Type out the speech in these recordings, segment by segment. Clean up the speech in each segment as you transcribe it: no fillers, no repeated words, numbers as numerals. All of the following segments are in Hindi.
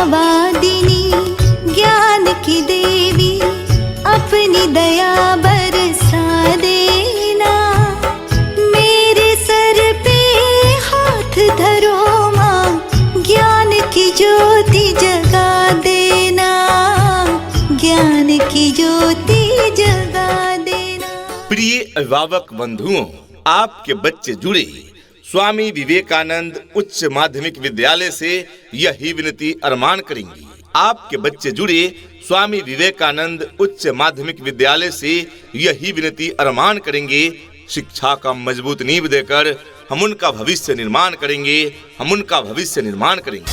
विद्यावादिनी ज्ञान की देवी अपनी दया बरसा देना। मेरे सर पे हाथ धरो माँ, ज्ञान की ज्योति जगा देना, ज्ञान की ज्योति जगा देना। प्रिय अभिभावक बंधुओं, आपके बच्चे जुड़े स्वामी विवेकानंद उच्च माध्यमिक विद्यालय से यही विनती अरमान करेंगे। आपके बच्चे जुड़े स्वामी विवेकानंद उच्च माध्यमिक विद्यालय से यही विनती अरमान करेंगे, शिक्षा का मजबूत नींव देकर हम उनका भविष्य निर्माण करेंगे, हम उनका भविष्य निर्माण करेंगे।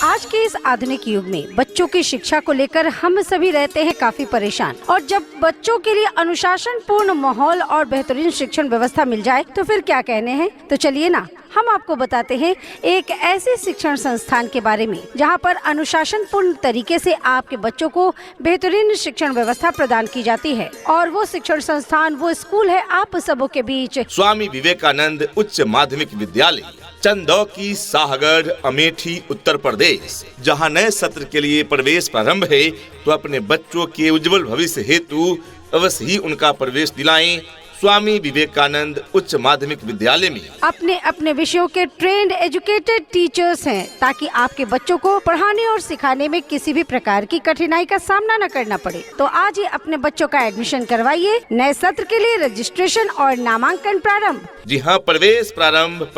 आज के इस आधुनिक युग में बच्चों की शिक्षा को लेकर हम सभी रहते हैं काफी परेशान, और जब बच्चों के लिए अनुशासन पूर्ण माहौल और बेहतरीन शिक्षण व्यवस्था मिल जाए तो फिर क्या कहने हैं। तो चलिए ना, हम आपको बताते हैं एक ऐसे शिक्षण संस्थान के बारे में जहां पर अनुशासन पूर्ण तरीके से आपके बच्चों को बेहतरीन शिक्षण व्यवस्था प्रदान की जाती है। और वो शिक्षण संस्थान, वो स्कूल है आप सबों के बीच स्वामी विवेकानंद उच्च माध्यमिक विद्यालय, चंदौकी, साहगढ़, अमेठी, उत्तर प्रदेश। जहां नए सत्र के लिए प्रवेश प्रारंभ है, तो अपने बच्चों के उज्जवल भविष्य हेतु अवश्य ही उनका प्रवेश दिलाएं स्वामी विवेकानंद उच्च माध्यमिक विद्यालय में। अपने अपने विषयों के ट्रेंड एजुकेटेड टीचर्स हैं, ताकि आपके बच्चों को पढ़ाने और सिखाने में किसी भी प्रकार की कठिनाई का सामना न करना पड़े। तो आज ही अपने बच्चों का एडमिशन करवाइए। नए सत्र के लिए रजिस्ट्रेशन और नामांकन प्रारंभ। जी हाँ, प्रवेश प्रारंभ।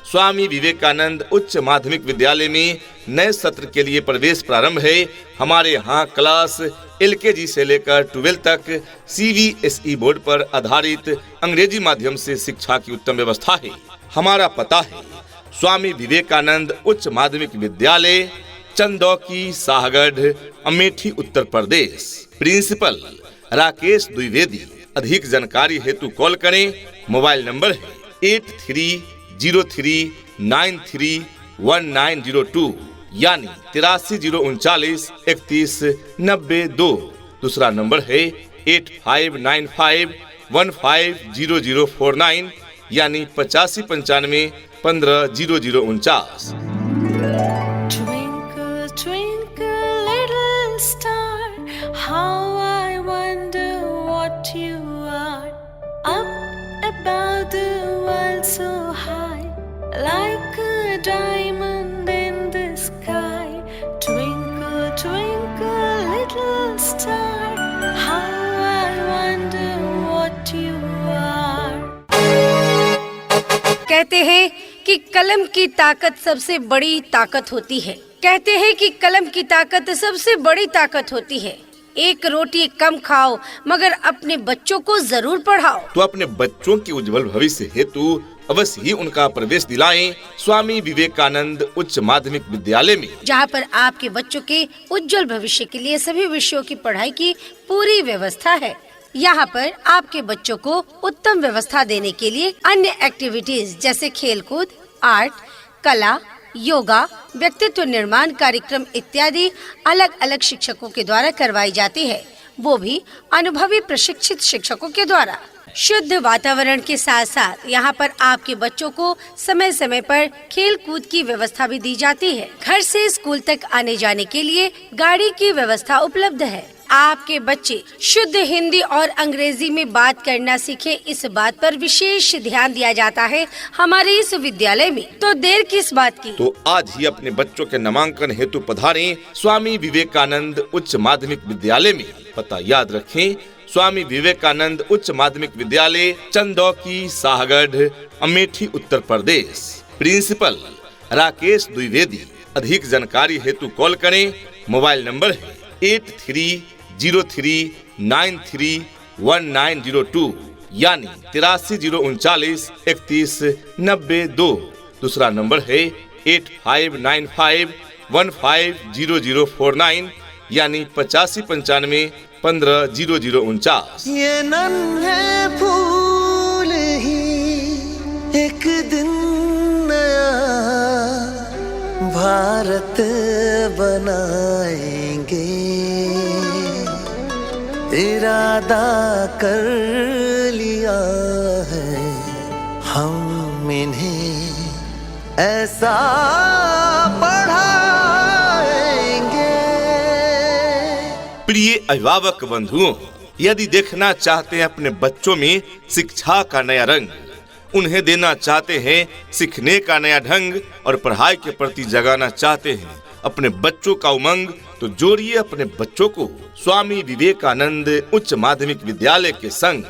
स्वामी विवेकानंद उच्च माध्यमिक विद्यालय में नए सत्र के लिए प्रवेश प्रारंभ है। हमारे यहाँ क्लास LKG से लेकर 12 तक CBSE बोर्ड पर आधारित अंग्रेजी माध्यम से शिक्षा की उत्तम व्यवस्था है। हमारा पता है स्वामी विवेकानंद उच्च माध्यमिक विद्यालय, चंदौकी, साहगढ़, अमेठी, उत्तर प्रदेश। प्रिंसिपल राकेश द्विवेदी। अधिक जानकारी हेतु कॉल करें। मोबाइल नंबर है 8303931902 यानी 830941 3192। दूसरा नंबर है 8595150049 यानी 8595 150049। Twinkle, twinkle, little star, how I wonder what you are. Up above the world so high, like a diamond in the sky. Twinkle, twinkle, little star, how I wonder what you are. कहते हैं कि कलम की ताकत सबसे बड़ी ताकत होती है। कहते हैं कि कलम की ताकत सबसे बड़ी ताकत होती है। एक रोटी कम खाओ, मगर अपने बच्चों को जरूर पढ़ाओ। तो अपने बच्चों के उज्जवल भविष्य हेतु अवश्य ही उनका प्रवेश दिलाएं स्वामी विवेकानंद उच्च माध्यमिक विद्यालय में, जहां पर आपके बच्चों के उज्जवल भविष्य के लिए सभी विषयों की पढ़ाई की पूरी व्यवस्था है। यहाँ पर आपके बच्चों को उत्तम व्यवस्था देने के लिए अन्य एक्टिविटीज जैसे खेलकूद, आर्ट, कला, योगा, व्यक्तित्व निर्माण कार्यक्रम इत्यादि अलग अलग शिक्षकों के द्वारा करवाई जाती है, वो भी अनुभवी प्रशिक्षित शिक्षकों के द्वारा। शुद्ध वातावरण के साथ साथ यहाँ पर आपके बच्चों को समय समय पर खेल कूद की व्यवस्था भी दी जाती है। घर से स्कूल तक आने जाने के लिए गाड़ी की व्यवस्था उपलब्ध है। आपके बच्चे शुद्ध हिंदी और अंग्रेजी में बात करना सीखे, इस बात पर विशेष ध्यान दिया जाता है हमारे इस विद्यालय में। तो देर किस बात की, तो आज ही अपने बच्चों के नामांकन हेतु पधारें स्वामी विवेकानंद उच्च माध्यमिक विद्यालय में। पता याद रखें, स्वामी विवेकानंद उच्च माध्यमिक विद्यालय, चंदौकी, साहगढ़, अमेठी, उत्तर प्रदेश। प्रिंसिपल राकेश द्विवेदी। अधिक जानकारी हेतु कॉल करें। मोबाइल नंबर है 8303931902 यानी 830941 3192। दूसरा नंबर है 8595150049 यानी 8595 150049। ये नन्हे फूल ही एक दिन नया भारत बनाएंगे, इरादा कर लिया है हम इन्हें ऐसा पढ़ा प्रिय अभिभावक बंधुओं, यदि देखना चाहते हैं अपने बच्चों में शिक्षा का नया रंग, उन्हें देना चाहते हैं सीखने का नया ढंग और पढ़ाई के प्रति जगाना चाहते हैं अपने बच्चों का उमंग, तो जोड़िए अपने बच्चों को स्वामी विवेकानंद उच्च माध्यमिक विद्यालय के संग,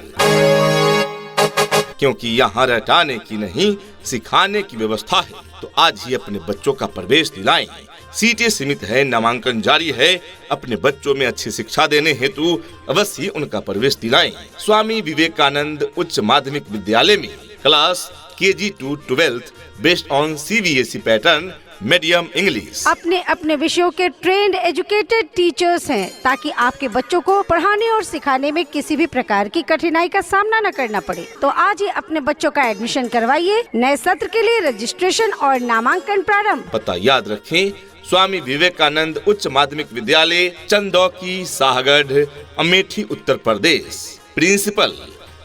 क्योंकि यहाँ रटाने की नहीं सिखाने की व्यवस्था है। तो आज ही अपने बच्चों का प्रवेश दिलाएं। सीटें सीमित है, नामांकन जारी है। अपने बच्चों में अच्छी शिक्षा देने हेतु अवश्य उनका प्रवेश दिलाएं। स्वामी विवेकानंद उच्च माध्यमिक विद्यालय में class KG to 12 based on CBSE pattern, medium English. अपने अपने विषयों के ट्रेंड एजुकेटेड टीचर्स हैं, ताकि आपके बच्चों को पढ़ाने और सिखाने में किसी भी प्रकार की कठिनाई का सामना न करना पड़े। तो आज ही अपने बच्चों का एडमिशन करवाइए। नए सत्र के लिए रजिस्ट्रेशन और नामांकन प्रारंभ। पता याद रखें, स्वामी विवेकानंद उच्च माध्यमिक विद्यालय, चंदौकी, शाहगढ़, अमेठी, उत्तर प्रदेश। प्रिंसिपल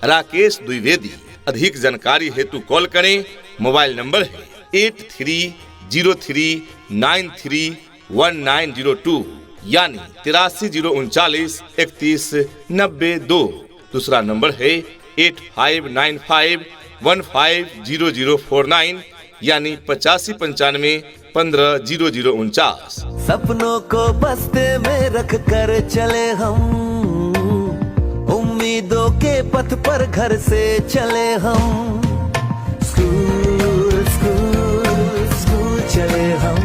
राकेश द्विवेदी। अधिक जानकारी हेतु कॉल करें। मोबाइल नंबर है 8303931902 यानी 8309413992। दूसरा नंबर है 8595150049 यानी 8595150049। सपनों को बस्ते में रख कर चले हम, उम्मीदों के पथ पर घर से चले हम, स्कूल स्कूल स्कूल चले हम।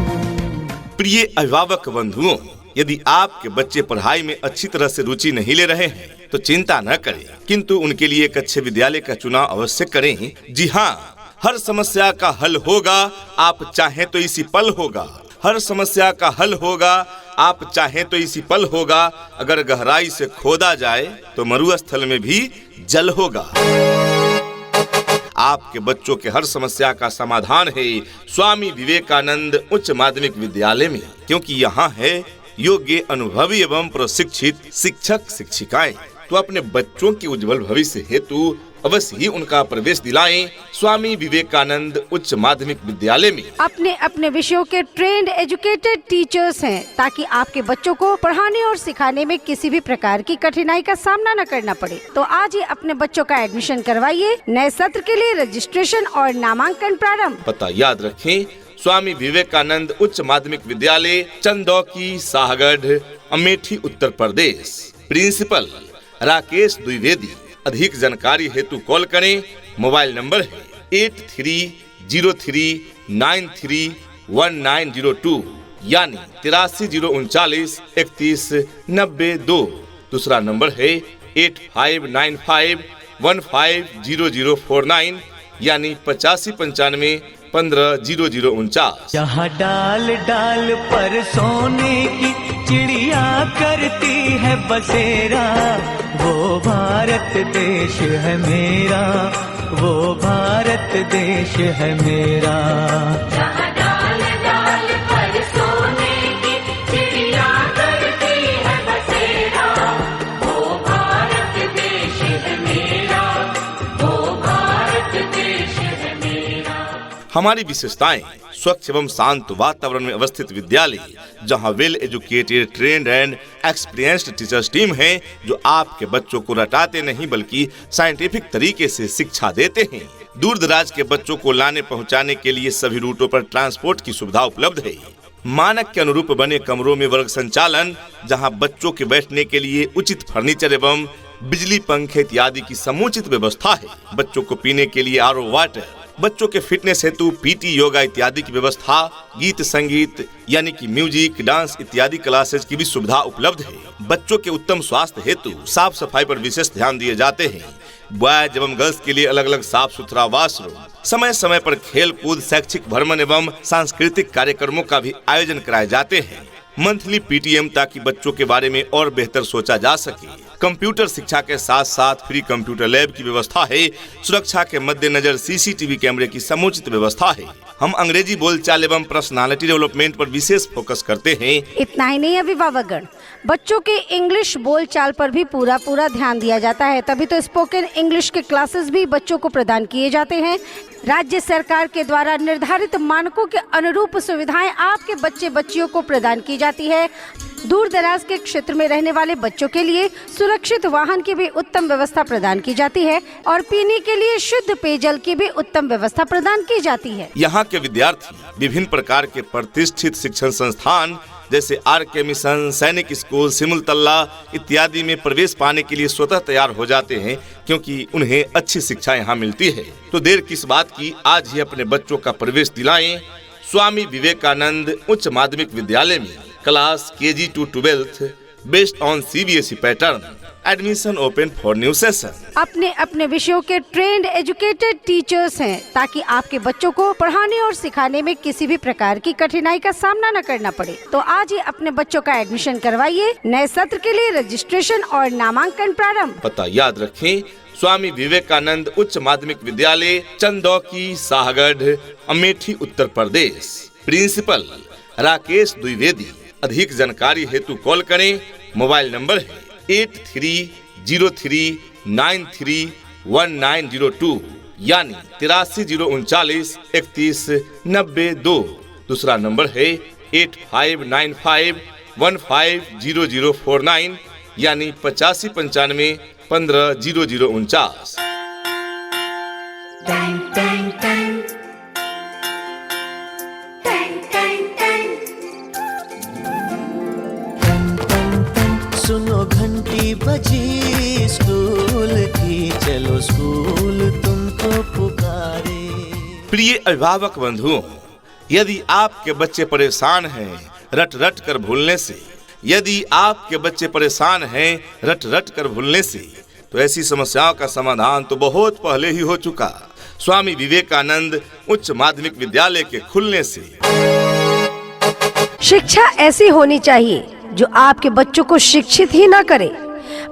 प्रिय अभिभावक बंधुओं, यदि आपके बच्चे पढ़ाई में अच्छी तरह से रुचि नहीं ले रहे हैं तो चिंता न करें, किंतु उनके लिए एक अच्छे विद्यालय का चुनाव अवश्य करें। जी हाँ, हर समस्या का हल होगा, आप चाहें तो इसी पल होगा। हर समस्या का हल होगा, आप चाहें तो इसी पल होगा। अगर गहराई से खोदा जाए तो मरुस्थल में भी जल होगा। आपके बच्चों के हर समस्या का समाधान है स्वामी विवेकानंद उच्च माध्यमिक विद्यालय में, क्योंकि यहाँ है योग्य, अनुभवी एवं प्रशिक्षित शिक्षक शिक्षिकाएं। तो अपने बच्चों के उज्जवल भविष्य हेतु अवश्य ही उनका प्रवेश दिलाएं स्वामी विवेकानंद उच्च माध्यमिक विद्यालय में। अपने अपने विषयों के ट्रेंड एजुकेटेड टीचर्स हैं, ताकि आपके बच्चों को पढ़ाने और सिखाने में किसी भी प्रकार की कठिनाई का सामना न करना पड़े। तो आज ही अपने बच्चों का एडमिशन करवाइए। नए सत्र के लिए रजिस्ट्रेशन और नामांकन प्रारंभ। पता याद रखें, स्वामी विवेकानंद उच्च माध्यमिक विद्यालय, चंदौकी, शाहगढ़, अमेठी, उत्तर प्रदेश। प्रिंसिपल राकेश द्विवेदी। अधिक जानकारी हेतु कॉल करें। मोबाइल नंबर है 8303931902 यानी 8309413992। दूसरा नंबर है 8595150049 यानी 8595150049। यहाँ डाल डाल पर सोने की चिड़िया करती है बसेरा, वो भारत देश है मेरा, वो भारत देश है मेरा। जहाँ डाल डाल पर सोने की चिड़िया करती है बसेरा, वो भारत देश है मेरा, वो भारत देश है मेरा। हमारी विशेषताएं: स्वच्छ एवं शांत वातावरण में अवस्थित विद्यालय, जहां well educated, trend and experienced teachers team है, जो आपके बच्चों को रटाते नहीं बल्कि साइंटिफिक तरीके से शिक्षा देते हैं। दूर दराज के बच्चों को लाने पहुंचाने के लिए सभी रूटों पर ट्रांसपोर्ट की सुविधा उपलब्ध है। मानक के अनुरूप बने कमरों में वर्ग संचालन, जहां बच्चों के बैठने के लिए उचित फर्नीचर एवं बिजली, पंखे इत्यादि की समुचित व्यवस्था है। बच्चों को पीने के लिए RO वाटर, बच्चों के फिटनेस हेतु PT, योगा इत्यादि की व्यवस्था, गीत संगीत यानी कि म्यूजिक, डांस इत्यादि क्लासेज की भी सुविधा उपलब्ध है। बच्चों के उत्तम स्वास्थ्य हेतु साफ सफाई पर विशेष ध्यान दिए जाते हैं। बॉयज एवं गर्ल्स के लिए अलग अलग साफ सुथरा वॉशरूम, समय समय पर खेल कूद, शैक्षिक भ्रमण एवं सांस्कृतिक कार्यक्रमों का भी आयोजन कराए जाते हैं। मंथली PTM, ताकि बच्चों के बारे में और बेहतर सोचा जा सके। कंप्यूटर शिक्षा के साथ साथ फ्री कंप्यूटर लैब की व्यवस्था है। सुरक्षा के मद्देनजर CCTV कैमरे की समुचित व्यवस्था है। हम अंग्रेजी बोलचाल एवं पर्सनालिटी डेवलपमेंट पर विशेष फोकस करते हैं। इतना ही नहीं अभिभावकगण, बच्चों के इंग्लिश बोलचाल पर भी पूरा ध्यान दिया जाता है। तभी तो स्पोकन इंग्लिश के क्लासेस भी बच्चों को प्रदान किए जाते हैं। राज्य सरकार के द्वारा निर्धारित मानकों के अनुरूप सुविधाएं आपके बच्चे बच्चियों को प्रदान की जाती है। दूर दराज के क्षेत्र में रहने वाले बच्चों के लिए सुरक्षित वाहन की भी उत्तम व्यवस्था प्रदान की जाती है और पीने के लिए शुद्ध पेयजल की भी उत्तम व्यवस्था प्रदान की जाती है। यहाँ के विद्यार्थी विभिन्न प्रकार के प्रतिष्ठित शिक्षण संस्थान जैसे RK मिशन, सैनिक स्कूल, सिमुलतल्ला इत्यादि में प्रवेश पाने के लिए स्वतः तैयार हो जाते हैं, क्योंकि उन्हें अच्छी शिक्षा यहाँ मिलती है। तो देर किस बात की, आज ही अपने बच्चों का प्रवेश दिलाएं स्वामी विवेकानंद उच्च माध्यमिक विद्यालय में class KG to 12 based on CBSE pattern. Admission open for new session. अपने अपने विषयों के ट्रेंड एजुकेटेड टीचर्स हैं, ताकि आपके बच्चों को पढ़ाने और सिखाने में किसी भी प्रकार की कठिनाई का सामना न करना पड़े। तो आज ही अपने बच्चों का एडमिशन करवाइए। नए सत्र के लिए रजिस्ट्रेशन और नामांकन प्रारंभ। पता याद रखें, स्वामी विवेकानंद उच्च माध्यमिक विद्यालय, चंदौकी, शाहगढ़, अमेठी, उत्तर प्रदेश। प्रिंसिपल राकेश द्विवेदी। अधिक जानकारी हेतु कॉल करें। मोबाइल नंबर है 8303931902 यानी 8309413992। दूसरा नंबर है 8595150049 यानी 8595150049। सुनो घंटी बजी स्कूल की, चलो स्कूल तुमको पुकारे। प्रिय अभिभावक बंधुओं, यदि आपके बच्चे परेशान हैं रट रट कर भूलने से, तो ऐसी समस्याओं का समाधान तो बहुत पहले ही हो चुका। स्वामी विवेकानंद उच्च माध्यमिक विद्यालय के खुलने से। शिक्षा ऐसी होनी चाहिए जो आपके बच्चों को शिक्षित ही न करे,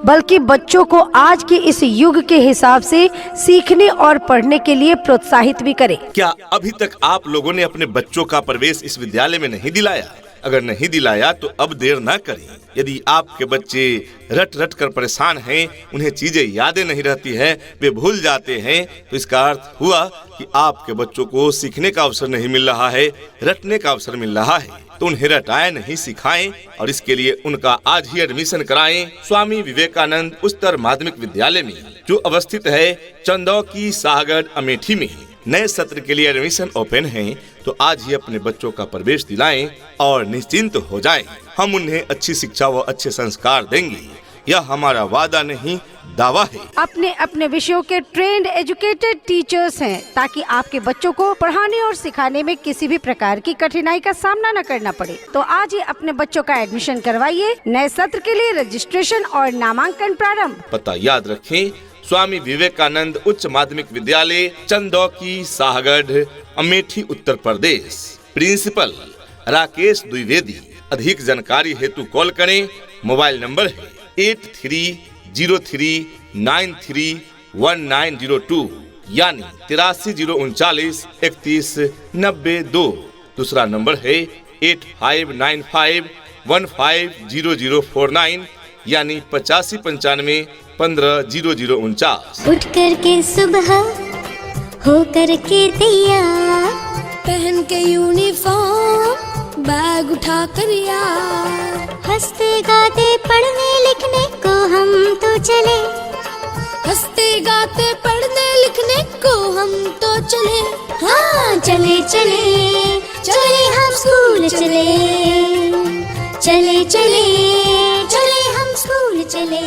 बल्कि बच्चों को आज के इस युग के हिसाब से सीखने और पढ़ने के लिए प्रोत्साहित भी करे। क्या अभी तक आप लोगों ने अपने बच्चों का प्रवेश इस विद्यालय में नहीं दिलाया? अगर नहीं दिलाया तो अब देर ना करें। यदि आपके बच्चे रट रट कर परेशान हैं, उन्हें चीजें यादें नहीं रहती हैं, वे भूल जाते हैं, तो इसका अर्थ हुआ कि आपके बच्चों को सीखने का अवसर नहीं मिल रहा है, रटने का अवसर मिल रहा है। तो उन्हें रटाएं नहीं, सिखाएं, और इसके लिए उनका आज ही एडमिशन कराएं स्वामी विवेकानंद उच्चतर माध्यमिक विद्यालय में, जो अवस्थित है चंदौकी, शाहगढ़, अमेठी में। नए सत्र के लिए एडमिशन ओपन है, तो आज ही अपने बच्चों का प्रवेश दिलाएं और निश्चिंत हो जाएं। हम उन्हें अच्छी शिक्षा व अच्छे संस्कार देंगे, यह हमारा वादा नहीं दावा है। अपने अपने विषयों के ट्रेंड एजुकेटेड टीचर्स हैं, ताकि आपके बच्चों को पढ़ाने और सिखाने में किसी भी प्रकार की कठिनाई का सामना न करना पड़े। तो आज ही अपने बच्चों का एडमिशन करवाइए। नए सत्र के लिए रजिस्ट्रेशन और नामांकन प्रारंभ। पता याद रखें, स्वामी विवेकानंद उच्च माध्यमिक विद्यालय, चंदौकी, शाहगढ़, अमेठी, उत्तर प्रदेश। प्रिंसिपल राकेश द्विवेदी। अधिक जानकारी हेतु कॉल करें। मोबाइल नंबर है 8303931902 यानी 8309413992। दूसरा नंबर है 8595150049 यानी 8595150049। उठ करके सुबह हो करके तैयार, पहन के यूनिफॉर्म, बैग उठा कर यार, हंसते गाते पढ़ने लिखने को हम तो चले, हंसते गाते पढ़ने लिखने को हम तो चले। हाँ चले चले चले हम स्कूल चले, चले चले चले हम स्कूल चले।